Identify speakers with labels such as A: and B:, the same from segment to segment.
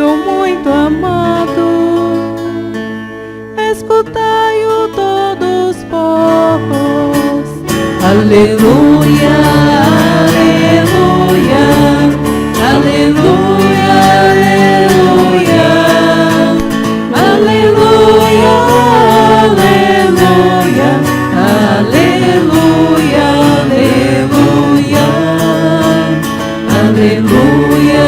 A: Filho muito amado, escutai-o todos os povos. Aleluia, aleluia, aleluia, aleluia, aleluia, aleluia, aleluia, aleluia, aleluia,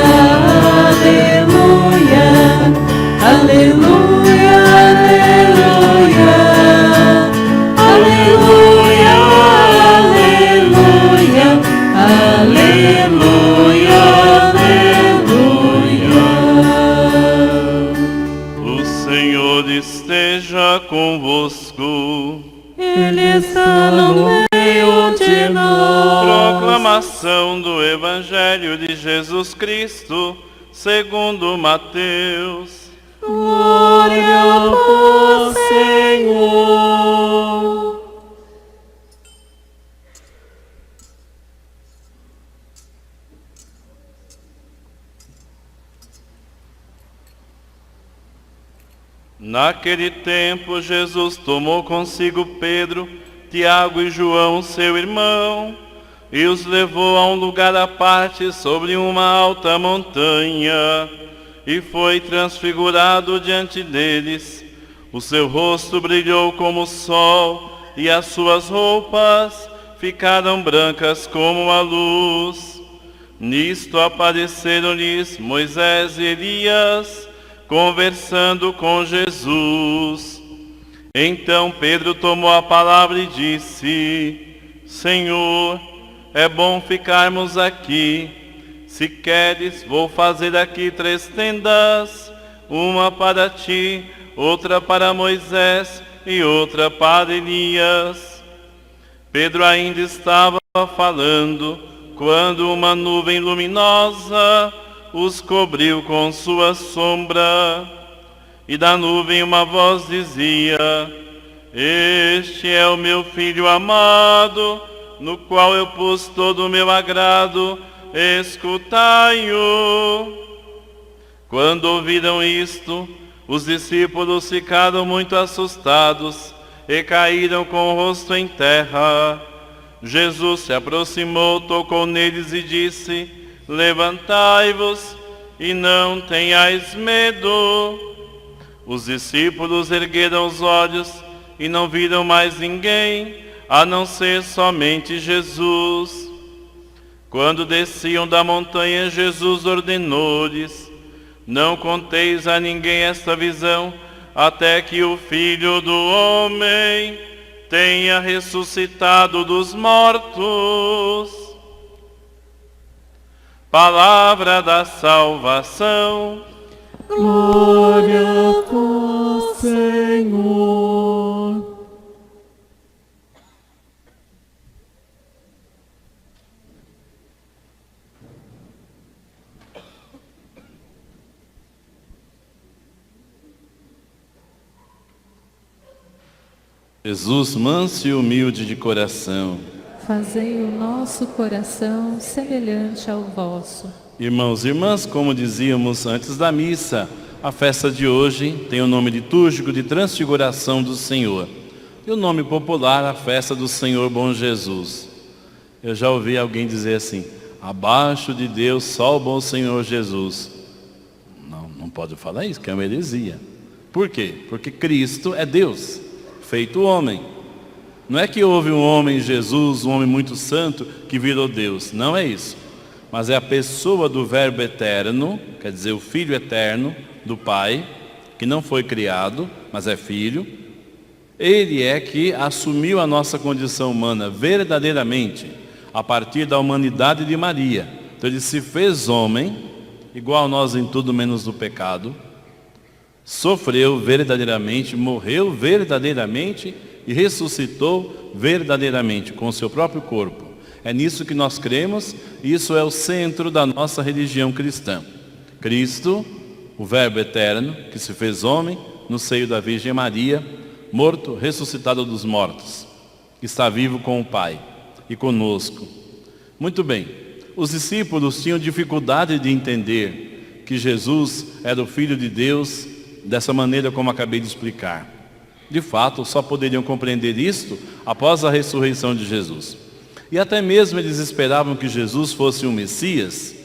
A: aleluia, aleluia, aleluia, aleluia, aleluia, aleluia.
B: O Senhor esteja convosco.
A: Ele está no meio de nós.
B: Proclamação do Evangelho de Jesus Cristo, segundo Mateus.
A: Glória a vós, Senhor.
B: Naquele tempo, Jesus tomou consigo Pedro, Tiago e João, seu irmão, e os levou a um lugar à parte sobre uma alta montanha, e foi transfigurado diante deles. O seu rosto brilhou como o sol, e as suas roupas ficaram brancas como a luz. Nisto apareceram-lhes Moisés e Elias, conversando com Jesus. Então Pedro tomou a palavra e disse: Senhor, é bom ficarmos aqui. Se queres, vou fazer aqui 3 tendas, uma para ti, outra para Moisés e outra para Elias. Pedro ainda estava falando, quando uma nuvem luminosa os cobriu com sua sombra. E da nuvem uma voz dizia: Este é o meu Filho amado, no qual eu pus todo o meu agrado, escutai-o. Quando ouviram isto, os discípulos ficaram muito assustados e caíram com o rosto em terra. Jesus se aproximou, tocou neles e disse: Levantai-vos e não tenhais medo. Os discípulos ergueram os olhos e não viram mais ninguém, a não ser somente Jesus. Quando desciam da montanha, Jesus ordenou-lhes: Não conteis a ninguém esta visão, até que o Filho do Homem tenha ressuscitado dos mortos. Palavra da salvação.
A: Glória a vós, Senhor.
B: Jesus, manso e humilde de coração.
A: Fazei o nosso coração semelhante ao vosso.
B: Irmãos e irmãs, como dizíamos antes da missa, a festa de hoje tem o nome litúrgico de Transfiguração do Senhor. E o nome popular, a festa do Senhor Bom Jesus. Eu já ouvi alguém dizer assim: abaixo de Deus só o bom Senhor Jesus. Não pode falar isso, que é uma heresia. Por quê? Porque Cristo é Deus, feito homem. Não é que houve um homem, Jesus, um homem muito santo, que virou Deus. Não é isso. Mas é a pessoa do Verbo eterno, quer dizer, o Filho eterno do Pai, que não foi criado, mas é Filho. Ele é que assumiu a nossa condição humana verdadeiramente, a partir da humanidade de Maria. Então ele se fez homem, igual a nós em tudo menos no pecado, sofreu verdadeiramente, morreu verdadeiramente e ressuscitou verdadeiramente com o seu próprio corpo. É nisso que nós cremos, e isso é o centro da nossa religião cristã. Cristo, o Verbo eterno, que se fez homem no seio da Virgem Maria, morto, ressuscitado dos mortos, que está vivo com o Pai e conosco. Muito bem, os discípulos tinham dificuldade de entender que Jesus era o Filho de Deus, dessa maneira como acabei de explicar. De fato, só poderiam compreender isto após a ressurreição de Jesus. E até mesmo eles esperavam que Jesus fosse um Messias,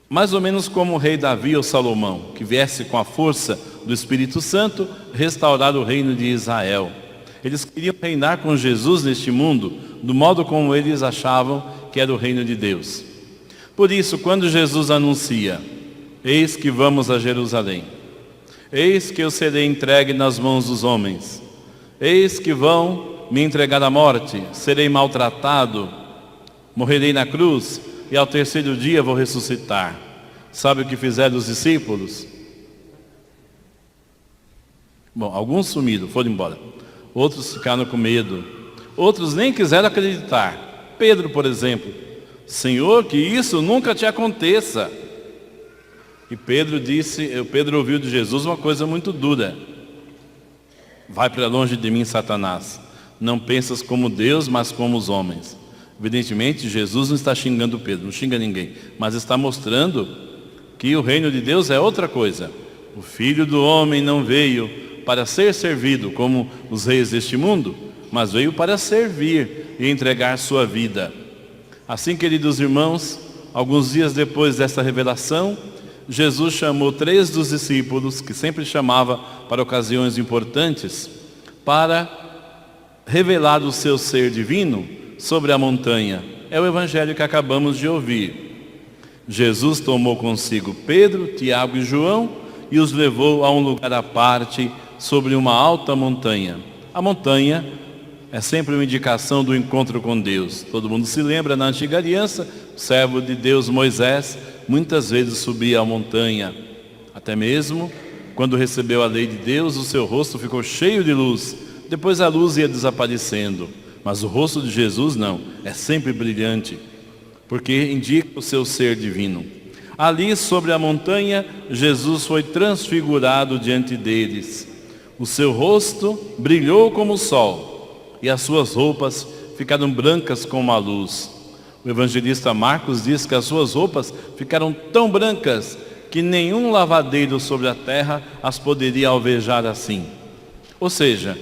B: mais ou menos como o rei Davi ou Salomão, que viesse com a força do Espírito Santo restaurar o reino de Israel. Eles queriam reinar com Jesus neste mundo, do modo como eles achavam que era o reino de Deus. Por isso, quando Jesus anuncia: eis que vamos a Jerusalém, eis que eu serei entregue nas mãos dos homens, eis que vão me entregar à morte, serei maltratado, morrerei na cruz e ao terceiro dia vou ressuscitar. Sabe o que fizeram os discípulos? Bom, alguns sumiram, foram embora. Outros ficaram com medo. Outros nem quiseram acreditar. Pedro, por exemplo: Senhor, que isso nunca te aconteça. E Pedro ouviu de Jesus uma coisa muito dura: vai para longe de mim, Satanás. Não pensas como Deus, mas como os homens. Evidentemente, Jesus não está xingando Pedro, não xinga ninguém, mas está mostrando que o reino de Deus é outra coisa. O Filho do Homem não veio para ser servido como os reis deste mundo, mas veio para servir e entregar sua vida. Assim, queridos irmãos, alguns dias depois desta revelação, Jesus chamou 3 dos discípulos, que sempre chamava para ocasiões importantes, para revelar o seu ser divino sobre a montanha. É o evangelho que acabamos de ouvir. Jesus tomou consigo Pedro, Tiago e João e os levou a um lugar à parte sobre uma alta montanha. A montanha é sempre uma indicação do encontro com Deus. Todo mundo se lembra, na antiga aliança, o servo de Deus Moisés muitas vezes subia a montanha. Até mesmo quando recebeu a lei de Deus, o seu rosto ficou cheio de luz. Depois a luz ia desaparecendo, mas o rosto de Jesus não, é sempre brilhante, porque indica o seu ser divino. Ali sobre a montanha, Jesus foi transfigurado diante deles. O seu rosto brilhou como o sol, e as suas roupas ficaram brancas como a luz. O evangelista Marcos diz que as suas roupas ficaram tão brancas que nenhum lavadeiro sobre a terra as poderia alvejar assim. Ou seja,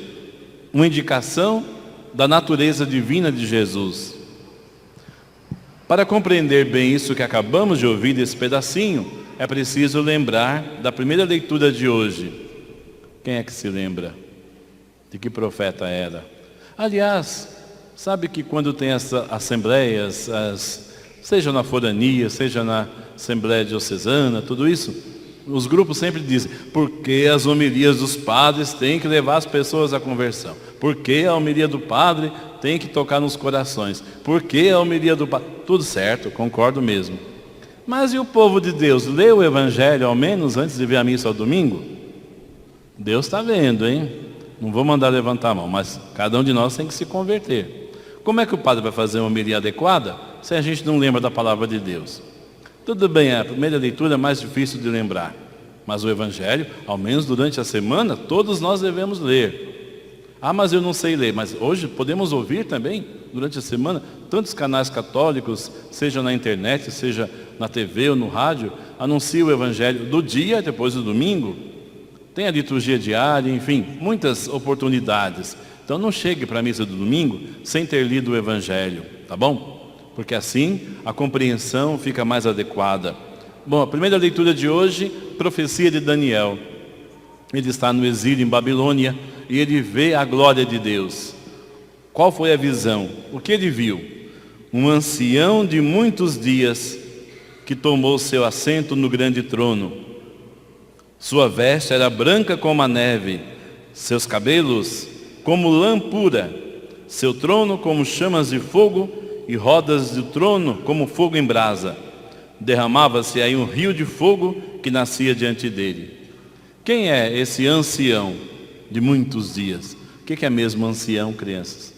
B: uma indicação da natureza divina de Jesus. Para compreender bem isso que acabamos de ouvir desse pedacinho, é preciso lembrar da primeira leitura de hoje. Quem é que se lembra de que profeta era? Aliás, sabe que quando tem essas assembleias, seja na forania, seja na Assembleia Diocesana, tudo isso, os grupos sempre dizem: porque as homilias dos padres têm que levar as pessoas à conversão, porque a homilia do padre tem que tocar nos corações, porque a homilia do padre... Tudo certo, concordo mesmo. Mas e o povo de Deus? Lê o evangelho ao menos antes de vir a missa ao domingo? Deus está vendo, hein? Não vou mandar levantar a mão, mas cada um de nós tem que se converter. Como é que o padre vai fazer uma homilia adequada se a gente não lembra da palavra de Deus? Tudo bem, a primeira leitura é mais difícil de lembrar, mas o evangelho, ao menos durante a semana, todos nós devemos ler. Ah, mas eu não sei ler. Mas hoje podemos ouvir também, durante a semana, tantos canais católicos, seja na internet, seja na TV ou no rádio, anunciam o evangelho do dia depois do domingo. Tem a liturgia diária, enfim, muitas oportunidades. Então não chegue para a missa do domingo sem ter lido o evangelho, tá bom? Porque assim a compreensão fica mais adequada. Bom, a primeira leitura de hoje, profecia de Daniel. Ele está no exílio em Babilônia e ele vê a glória de Deus. Qual foi a visão? O que ele viu? Um ancião de muitos dias que tomou seu assento no grande trono. Sua veste era branca como a neve, seus cabelos como lã pura, seu trono como chamas de fogo e rodas do trono como fogo em brasa. Derramava-se aí um rio de fogo que nascia diante dele. Quem é esse ancião de muitos dias? O que é mesmo ancião, crianças?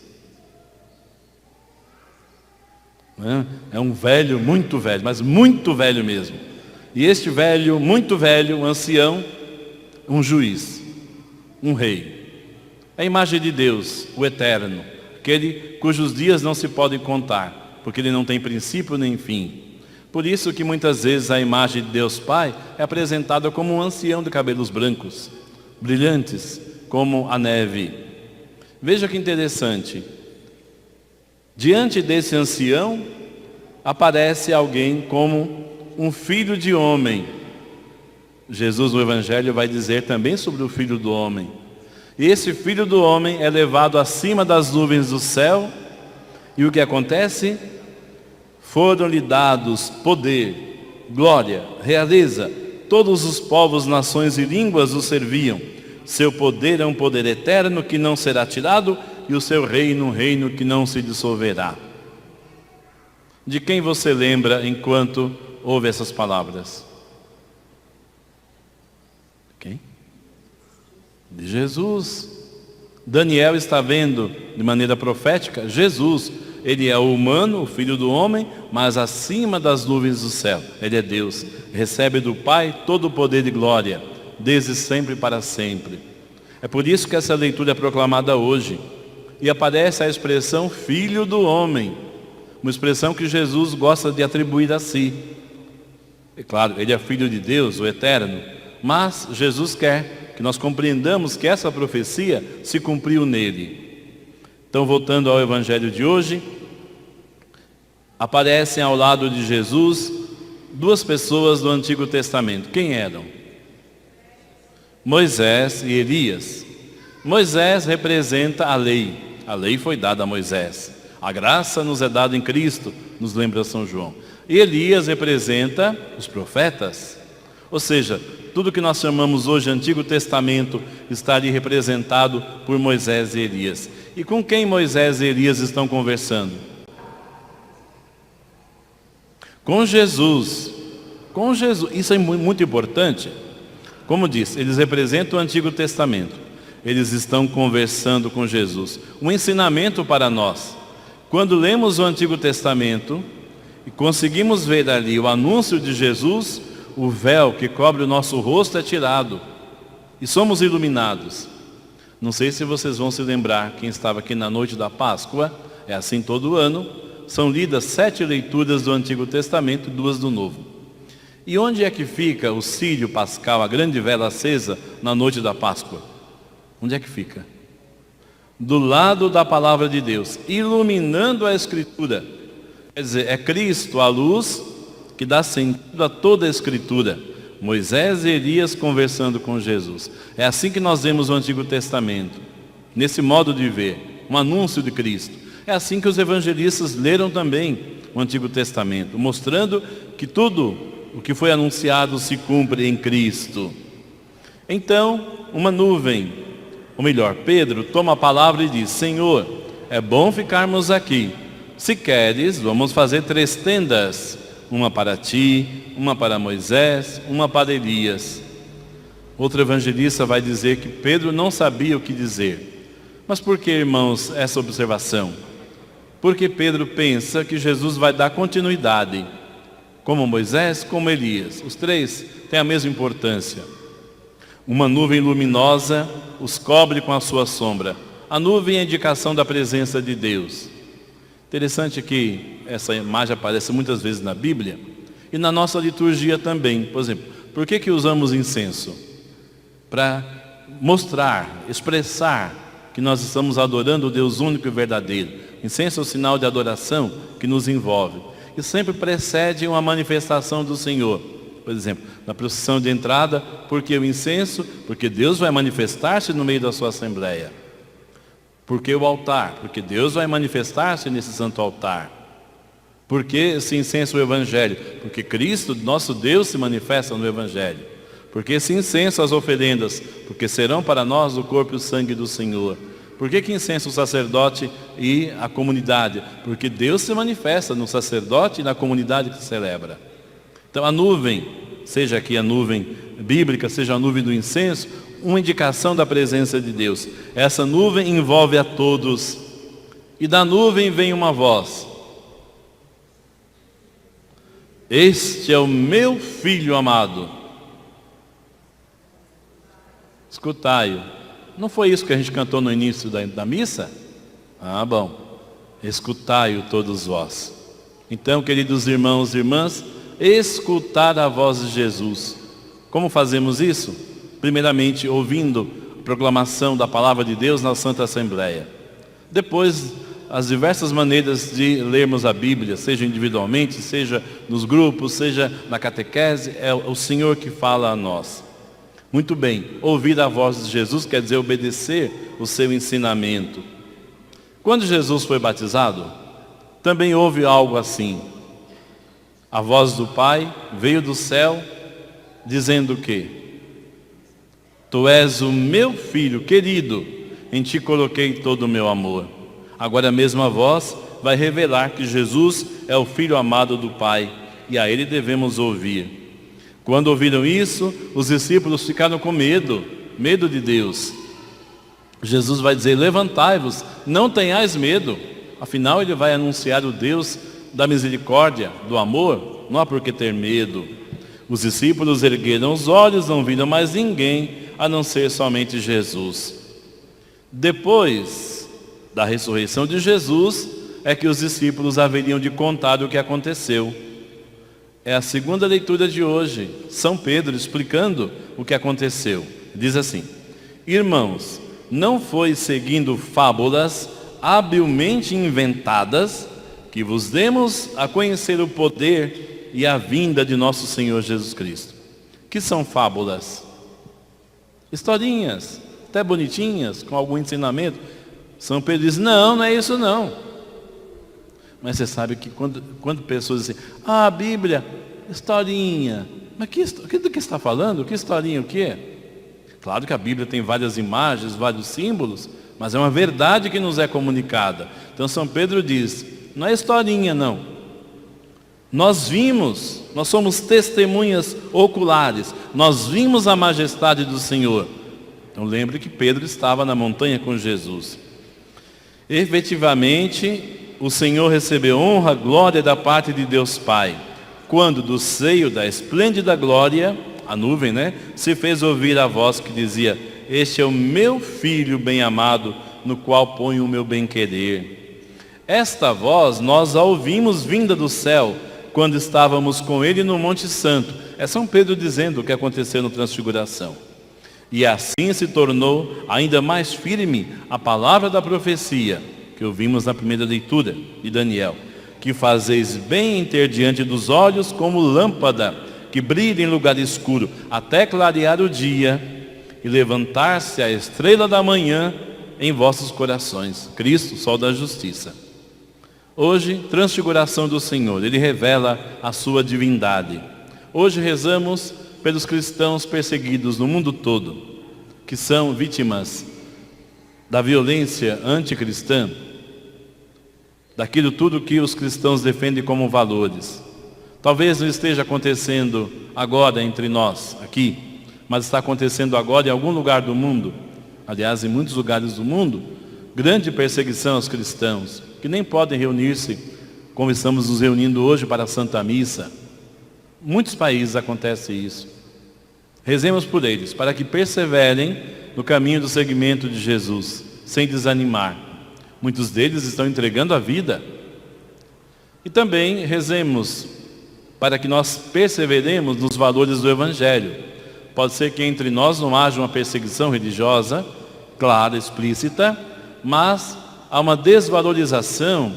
B: É um velho, muito velho, mas muito velho mesmo. E este velho, muito velho, um ancião, um juiz, um rei. É a imagem de Deus, o eterno, aquele cujos dias não se podem contar, porque ele não tem princípio nem fim. Por isso que muitas vezes a imagem de Deus Pai é apresentada como um ancião de cabelos brancos, brilhantes, como a neve. Veja que interessante. Diante desse ancião, aparece alguém como um filho de homem. Jesus no Evangelho vai dizer também sobre o Filho do Homem. E esse Filho do Homem é levado acima das nuvens do céu. E o que acontece? Foram-lhe dados poder, glória, realeza. Todos os povos, nações e línguas o serviam. Seu poder é um poder eterno que não será tirado, e o seu reino, um reino que não se dissolverá. De quem você lembra enquanto ouve essas palavras? Quem? De Jesus. Daniel está vendo de maneira profética Jesus. Ele é o humano, o Filho do Homem, mas acima das nuvens do céu. Ele é Deus. Recebe do Pai todo o poder e glória, desde sempre e para sempre. É por isso que essa leitura é proclamada hoje. E aparece a expressão Filho do Homem, uma expressão que Jesus gosta de atribuir a si. É claro, ele é Filho de Deus, o Eterno, mas Jesus quer que nós compreendamos que essa profecia se cumpriu nele. Então, voltando ao Evangelho de hoje, aparecem ao lado de Jesus duas pessoas do Antigo Testamento. Quem eram? Moisés e Elias. Moisés representa a lei. A lei foi dada a Moisés. A graça nos é dada em Cristo, nos lembra São João. E Elias representa os profetas. Ou seja, tudo que nós chamamos hoje de Antigo Testamento está ali representado por Moisés e Elias. E com quem Moisés e Elias estão conversando? Com Jesus. Com Jesus. Isso é muito importante. Como disse, eles representam o Antigo Testamento. Eles estão conversando com Jesus. Um ensinamento para nós. Quando lemos o Antigo Testamento e conseguimos ver ali o anúncio de Jesus, o véu que cobre o nosso rosto é tirado e somos iluminados. Não sei se vocês vão se lembrar, quem estava aqui na noite da Páscoa, é assim todo ano, são lidas 7 leituras do Antigo Testamento e 2 do Novo. E onde é que fica o círio pascal, a grande vela acesa na noite da Páscoa? Onde é que fica? Do lado da palavra de Deus, iluminando a Escritura. Quer dizer, é Cristo a luz que dá sentido a toda a Escritura. Moisés e Elias conversando com Jesus. É assim que nós vemos o Antigo Testamento, nesse modo de ver, um anúncio de Cristo. É assim que os evangelistas leram também o Antigo Testamento, mostrando que tudo o que foi anunciado se cumpre em Cristo. Então, uma nuvem, ou melhor, Pedro toma a palavra e diz: Senhor, é bom ficarmos aqui. Se queres, vamos fazer 3 tendas. Uma para ti, uma para Moisés, uma para Elias. Outro evangelista vai dizer que Pedro não sabia o que dizer. Mas por que, irmãos, essa observação? Porque Pedro pensa que Jesus vai dar continuidade, como Moisés, como Elias. Os 3 têm a mesma importância. Uma nuvem luminosa os cobre com a sua sombra. A nuvem é a indicação da presença de Deus. Interessante que essa imagem aparece muitas vezes na Bíblia e na nossa liturgia também. Por exemplo, por que usamos incenso? Para mostrar, expressar que nós estamos adorando o Deus único e verdadeiro. Incenso é o sinal de adoração que nos envolve. E sempre precede uma manifestação do Senhor. Por exemplo, na procissão de entrada, por que o incenso? Porque Deus vai manifestar-se no meio da sua assembleia. Por que o altar? Porque Deus vai manifestar-se nesse santo altar. Por que esse incenso o Evangelho? Porque Cristo, nosso Deus, se manifesta no Evangelho. Por que esse incenso as oferendas? Porque serão para nós o corpo e o sangue do Senhor. Por que incenso o sacerdote e a comunidade? Porque Deus se manifesta no sacerdote e na comunidade que celebra. Então a nuvem, seja aqui a nuvem bíblica, seja a nuvem do incenso, uma indicação da presença de Deus. Essa nuvem envolve a todos. E da nuvem vem uma voz: Este é o meu filho amado. Escutai-o. Não foi isso que a gente cantou no início da missa? Ah, bom. Escutai-o todos vós. Então, queridos irmãos e irmãs, escutar a voz de Jesus. Como fazemos isso? Primeiramente, ouvindo a proclamação da palavra de Deus na Santa Assembleia. Depois, as diversas maneiras de lermos a Bíblia, seja individualmente, seja nos grupos, seja na catequese, é o Senhor que fala a nós. Muito bem, ouvir a voz de Jesus quer dizer obedecer o seu ensinamento. Quando Jesus foi batizado, também houve algo assim. A voz do Pai veio do céu, dizendo o quê? Tu és o meu filho querido, em ti coloquei todo o meu amor. Agora a mesma voz vai revelar que Jesus é o Filho amado do Pai, e a Ele devemos ouvir. Quando ouviram isso, os discípulos ficaram com medo de Deus. Jesus vai dizer, levantai-vos, não tenhais medo. Afinal, Ele vai anunciar o Deus da misericórdia, do amor, não há por que ter medo. Os discípulos ergueram os olhos, não viram mais ninguém, a não ser somente Jesus. Depois da ressurreição de Jesus, é que os discípulos haveriam de contar o que aconteceu. É a segunda leitura de hoje, São Pedro explicando o que aconteceu. Diz assim, irmãos, não foi seguindo fábulas habilmente inventadas que vos demos a conhecer o poder e a vinda de nosso Senhor Jesus Cristo. Que são fábulas? Historinhas, até bonitinhas, com algum ensinamento. São Pedro diz, não é isso não. Mas você sabe que quando pessoas dizem, a Bíblia, historinha. Mas do que está falando? Que historinha o quê? Claro que a Bíblia tem várias imagens, vários símbolos, mas é uma verdade que nos é comunicada. Então São Pedro diz, não é historinha não. Nós vimos, nós somos testemunhas oculares, nós vimos a majestade do Senhor. Então lembre que Pedro estava na montanha com Jesus. Efetivamente, o Senhor recebeu honra, glória da parte de Deus Pai, quando do seio da esplêndida glória, a nuvem, se fez ouvir a voz que dizia, este é o meu Filho bem-amado, no qual ponho o meu bem-querer. Esta voz nós a ouvimos vinda do céu, quando estávamos com Ele no Monte Santo. É São Pedro dizendo o que aconteceu na Transfiguração. E assim se tornou ainda mais firme a palavra da profecia, que ouvimos na primeira leitura de Daniel, que fazeis bem em ter diante dos olhos como lâmpada, que brilha em lugar escuro, até clarear o dia, e levantar-se a estrela da manhã em vossos corações. Cristo, sol da justiça. Hoje, transfiguração do Senhor, Ele revela a sua divindade. Hoje rezamos pelos cristãos perseguidos no mundo todo, que são vítimas da violência anticristã, daquilo tudo que os cristãos defendem como valores. Talvez não esteja acontecendo agora entre nós, aqui, mas está acontecendo agora em algum lugar do mundo, aliás, em muitos lugares do mundo, grande perseguição aos cristãos, que nem podem reunir-se como estamos nos reunindo hoje para a Santa Missa. Muitos países acontece isso. Rezemos por eles, para que perseverem no caminho do seguimento de Jesus, sem desanimar. Muitos deles estão entregando a vida. E também rezemos para que nós perseveremos nos valores do Evangelho. Pode ser que entre nós não haja uma perseguição religiosa, clara, explícita, mas há uma desvalorização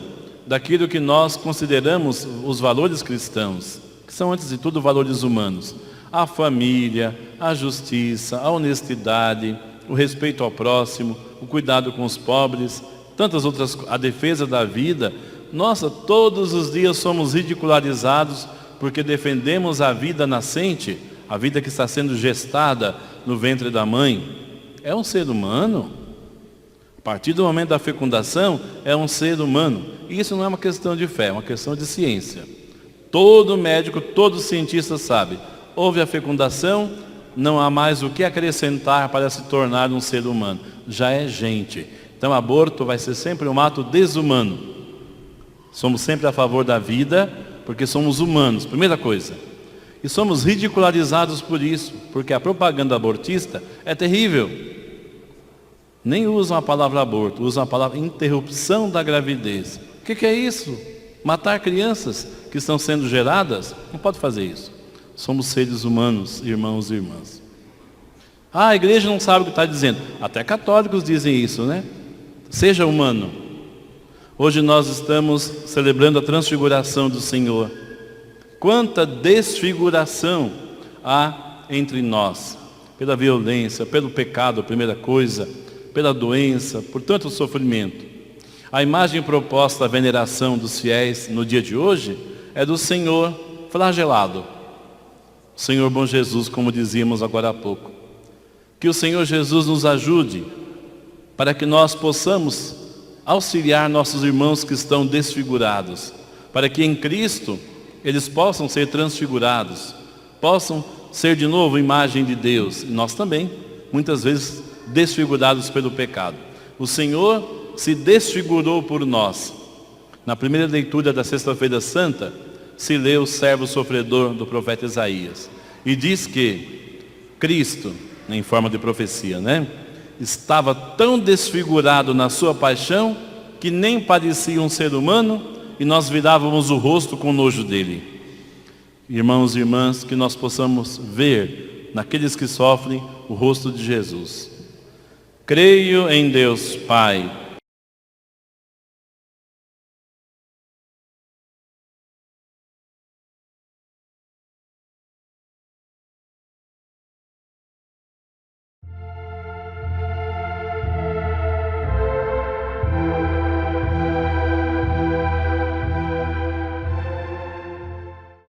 B: daquilo que nós consideramos os valores cristãos, que são antes de tudo valores humanos. A família, a justiça, a honestidade, o respeito ao próximo, o cuidado com os pobres, tantas outras, a defesa da vida. Nossa, todos os dias somos ridicularizados porque defendemos a vida nascente, a vida que está sendo gestada no ventre da mãe. É um ser humano. A partir do momento da fecundação, é um ser humano. E isso não é uma questão de fé, é uma questão de ciência. Todo médico, todo cientista sabe. Houve a fecundação, não há mais o que acrescentar para se tornar um ser humano. Já é gente. Então, aborto vai ser sempre um ato desumano. Somos sempre a favor da vida, porque somos humanos, primeira coisa. E somos ridicularizados por isso, porque a propaganda abortista é terrível. Nem usam a palavra aborto, usam a palavra interrupção da gravidez. O que é isso? Matar crianças que estão sendo geradas, não pode fazer isso. Somos seres humanos, irmãos e irmãs. A igreja não sabe o que está dizendo. Até católicos dizem isso, né? Seja humano. Hoje nós estamos celebrando a transfiguração do Senhor. Quanta desfiguração há entre nós. Pela violência, pelo pecado, a primeira coisa, pela doença, por tanto sofrimento. A imagem proposta à veneração dos fiéis no dia de hoje é do Senhor flagelado. O Senhor bom Jesus, como dizíamos agora há pouco. Que o Senhor Jesus nos ajude para que nós possamos auxiliar nossos irmãos que estão desfigurados, para que em Cristo eles possam ser transfigurados, possam ser de novo imagem de Deus, e nós também, muitas vezes desfigurados pelo pecado. O Senhor se desfigurou por nós. Na primeira leitura da Sexta-feira Santa, se lê o servo sofredor do profeta Isaías, e diz que Cristo, em forma de profecia, né, estava tão desfigurado na sua paixão que nem parecia um ser humano e nós virávamos o rosto com nojo dele. Irmãos e irmãs, que nós possamos ver naqueles que sofrem o rosto de Jesus. Creio em Deus Pai,